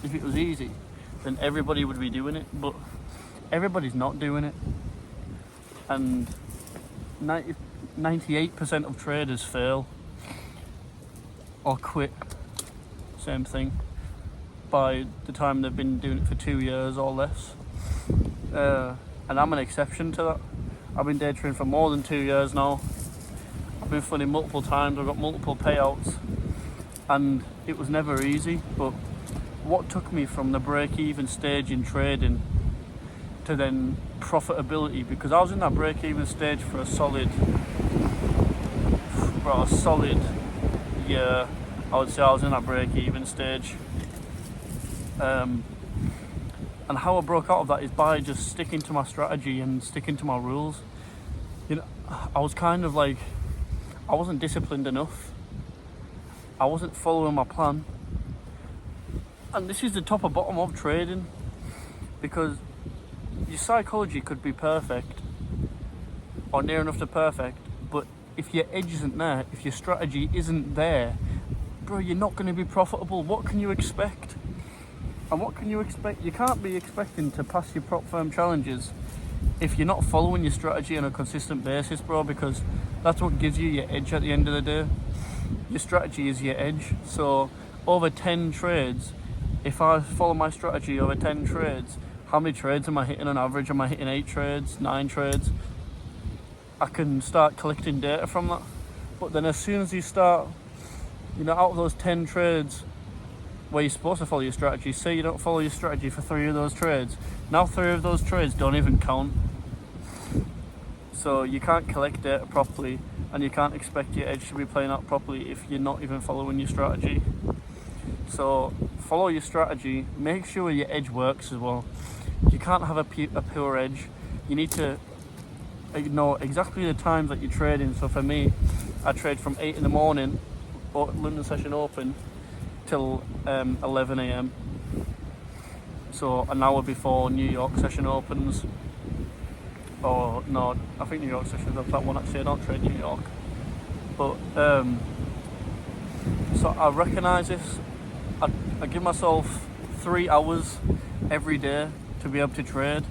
if it was easy, then everybody would be doing it, but everybody's not doing it. And 98% of traders fail or quit, same thing, by the time they've been doing it for 2 years or less. And I'm an exception to that. I've been day trading for more than 2 years now. I've been funding multiple times, I've got multiple payouts, and it was never easy. But what took me from the break-even stage in trading to then profitability, because I was in that break-even stage for a solid year. I would say I was in that break-even stage. And how I broke out of that is by just sticking to my strategy and sticking to my rules. You know, I was kind of like, I wasn't disciplined enough. I wasn't following my plan. And this is the top and bottom of trading, because your psychology could be perfect or near enough to perfect, but if your edge isn't there, if your strategy isn't there, bro, you're not going to be profitable. What can you expect? And what can you expect? You can't be expecting to pass your prop firm challenges if you're not following your strategy on a consistent basis, bro, because that's what gives you your edge at the end of the day. Your strategy is your edge. So over 10 trades, if I follow my strategy over 10 trades, how many trades am I hitting on average? Am I hitting 8 trades, 9 trades? I can start collecting data from that. But then as soon as you start, out of those 10 trades where you're supposed to follow your strategy, say you don't follow your strategy for 3 of those trades, now 3 of those trades don't even count. So you can't collect data properly, and you can't expect your edge to be playing out properly if you're not even following your strategy. So follow your strategy, make sure your edge works as well. You can't have a pure edge. You need to know exactly the times that you're trading. So for me, I trade from 8 in the morning, London session open, till 11 a.m. So an hour before New York session opens. Or no, I think New York session is that one actually. I don't trade New York. But so I recognise this. I give myself 3 hours every day to be able to trade.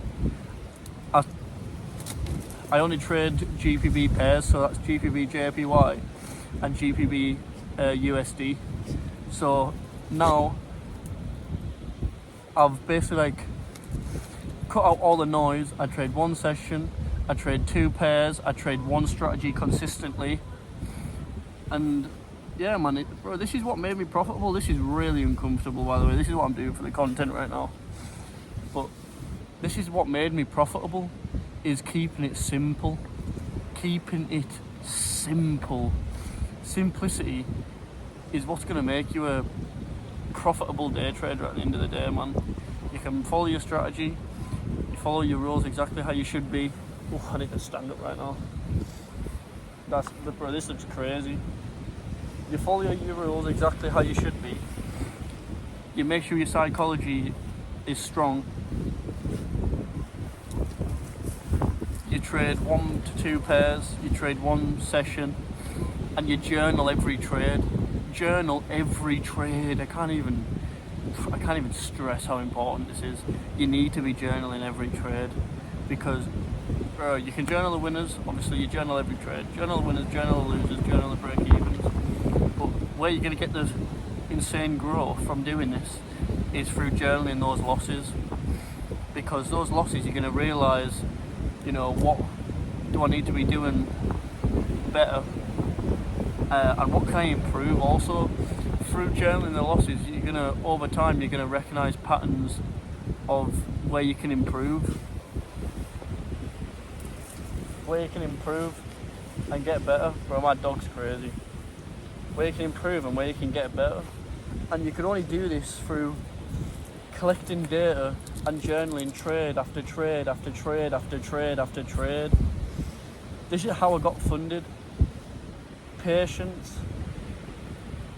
I only trade GPB pairs, so that's GPB JPY and GPB USD. So now I've basically cut out all the noise. I trade 1 session, I trade 2 pairs, I trade 1 strategy consistently, and yeah, man, bro, this is what made me profitable. This is really uncomfortable, by the way. This is what I'm doing for the content right now, but this is what made me profitable, is keeping it simple. Keeping it simple. Simplicity is what's going to make you a profitable day trader at the end of the day, man. You can follow your strategy, you follow your rules exactly how you should be. Oh, I need to stand up right now. Bro, this looks crazy. You follow your rules exactly how you should be. You make sure your psychology is strong. You trade 1 to 2 pairs, you trade 1 session, and you journal every trade. Journal every trade. I can't even stress how important this is. You need to be journaling every trade, because you can journal the winners. Obviously, you journal every trade. Journal the winners, journal the losers, journal the break-evens. But where you're going to get the insane growth from doing this is through journaling those losses, because those losses you're going to realise, what do I need to be doing better, and what can I improve. Also, through journaling the losses, over time you're gonna recognise patterns of where you can improve, and get better. Bro, my dog's crazy. Where you can improve and where you can get better, and you can only do this through collecting data and journaling trade after trade after trade after trade after trade. This is how I got funded. Patience.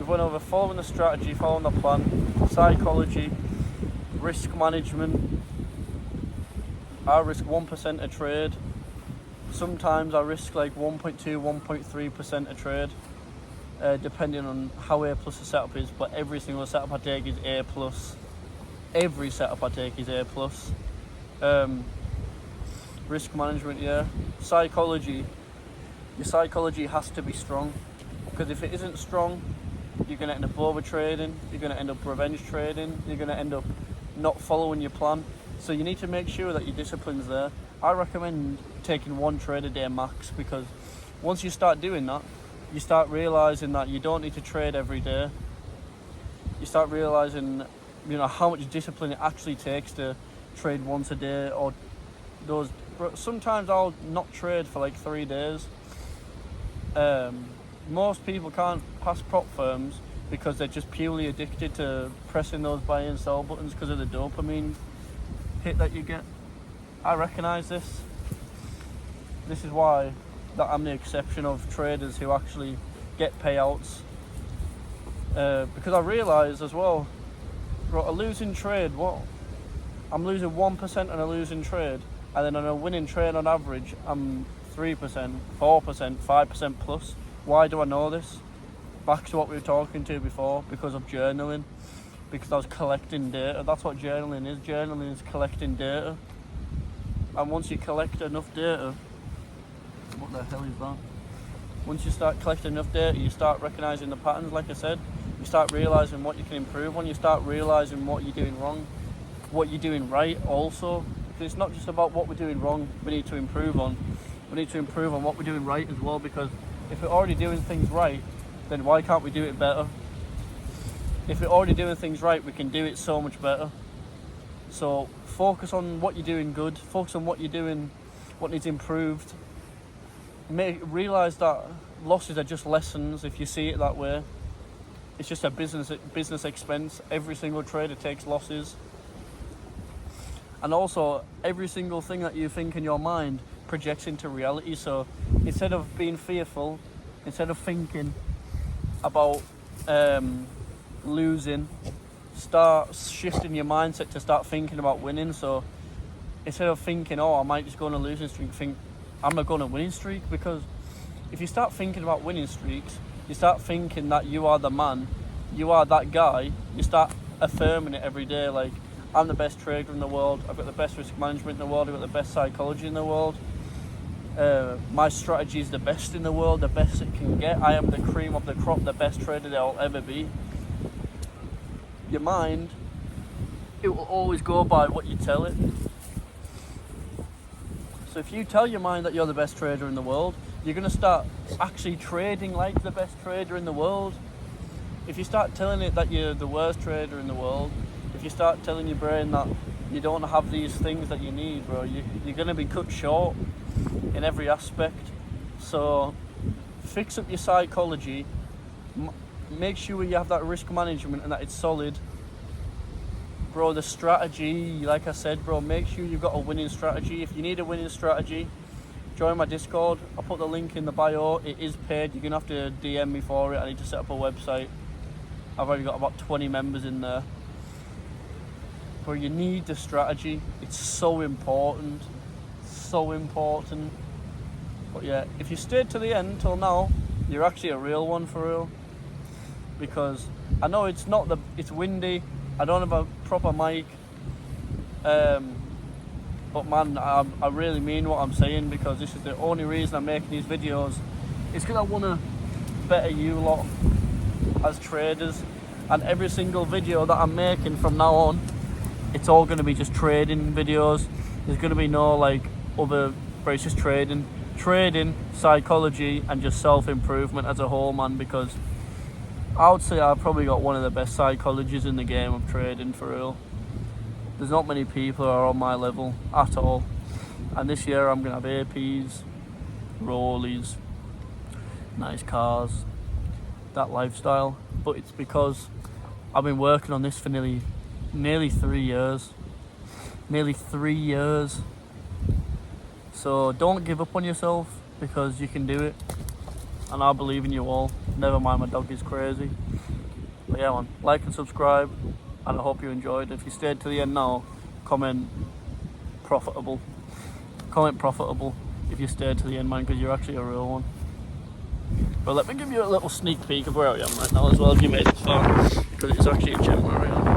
We went over following the strategy, following the plan, psychology, risk management. I risk 1% a trade. Sometimes I risk like 1.2, 1.3% a trade, depending on how A+ the setup is, but every single setup I take is A+. every setup I take is A+. Risk management, yeah. Psychology. Your psychology has to be strong, because if it isn't strong, you're going to end up over trading, you're going to end up revenge trading, you're going to end up not following your plan. So you need to make sure that your discipline's there. I recommend taking 1 trade a day max, because once you start doing that, you start realizing that you don't need to trade every day. You start realizing, how much discipline it actually takes to trade once a day, or those. Sometimes I'll not trade for like 3 days. Most people can't pass prop firms because they're just purely addicted to pressing those buy and sell buttons because of the dopamine hit that you get. I recognise this. This is why that I'm the exception of traders who actually get payouts. Because I realise as well, a losing trade, I'm losing 1% on a losing trade, and then on a winning trade on average, I'm 3%, 4%, 5% plus. Why do I know this? Back to what we were talking to before, because of journaling, because I was collecting data. That's what journaling is. Journaling is collecting data. And once you collect enough data, what the hell is that? Once you start collecting enough data, you start recognising the patterns, like I said. You start realising what you can improve on. You start realising what you're doing wrong, what you're doing right also. Because it's not just about what we're doing wrong, we need to improve on. We need to improve on what we're doing right as well, because if we're already doing things right, then why can't we do it better? If we're already doing things right, we can do it so much better. So focus on what you're doing good, focus on what you're doing, what needs improved. Realise that losses are just lessons if you see it that way. It's just a business expense. Every single trader takes losses. And also, every single thing that you think in your mind projects into reality. So instead of being fearful, instead of thinking about losing, start shifting your mindset to start thinking about winning. So instead of thinking, I might just go on a losing streak, think, I'm going to go on a winning streak. Because if you start thinking about winning streaks, you start thinking that you are the man, you are that guy, you start affirming it every day, like, I'm the best trader in the world, I've got the best risk management in the world, I've got the best psychology in the world, my strategy is the best in the world, the best it can get, I am the cream of the crop, the best trader there will ever be. Your mind, it will always go by what you tell it. So if you tell your mind that you're the best trader in the world, you're going to start actually trading like the best trader in the world. If you start telling it that you're the worst trader in the world, if you start telling your brain that you don't have these things that you need, bro, you're going to be cut short in every aspect. So fix up your psychology, make sure you have that risk management and that it's solid. Bro, the strategy, like I said, bro, make sure you've got a winning strategy. If you need a winning strategy, join my Discord. I'll put the link in the bio. It is paid. You're going to have to DM me for it. I need to set up a website. I've already got about 20 members in there. But you need the strategy. It's so important. So important. But yeah, if you stayed to the end till now, you're actually a real one for real. Because I know it's windy. I don't have a proper mic. But man, I really mean what I'm saying, because this is the only reason I'm making these videos. It's because I want to better you lot as traders. And every single video that I'm making from now on, it's all going to be just trading videos. There's going to be no other, but it's just trading, psychology, and just self-improvement as a whole, man. Because I would say I've probably got one of the best psychologists in the game of trading, for real. There's not many people who are on my level at all. And this year I'm going to have APs, Rollies, nice cars, that lifestyle. But it's because I've been working on this for nearly 3 years. Nearly 3 years. So don't give up on yourself, because you can do it. And I believe in you all. Never mind, my dog is crazy. But yeah, man, like and subscribe. And I hope you enjoyed. If you stayed to the end now, comment profitable. Comment profitable if you stayed to the end, man, because you're actually a real one. But let me give you a little sneak peek of where I am right now as well, if you made it far, because it's actually a gym where I am.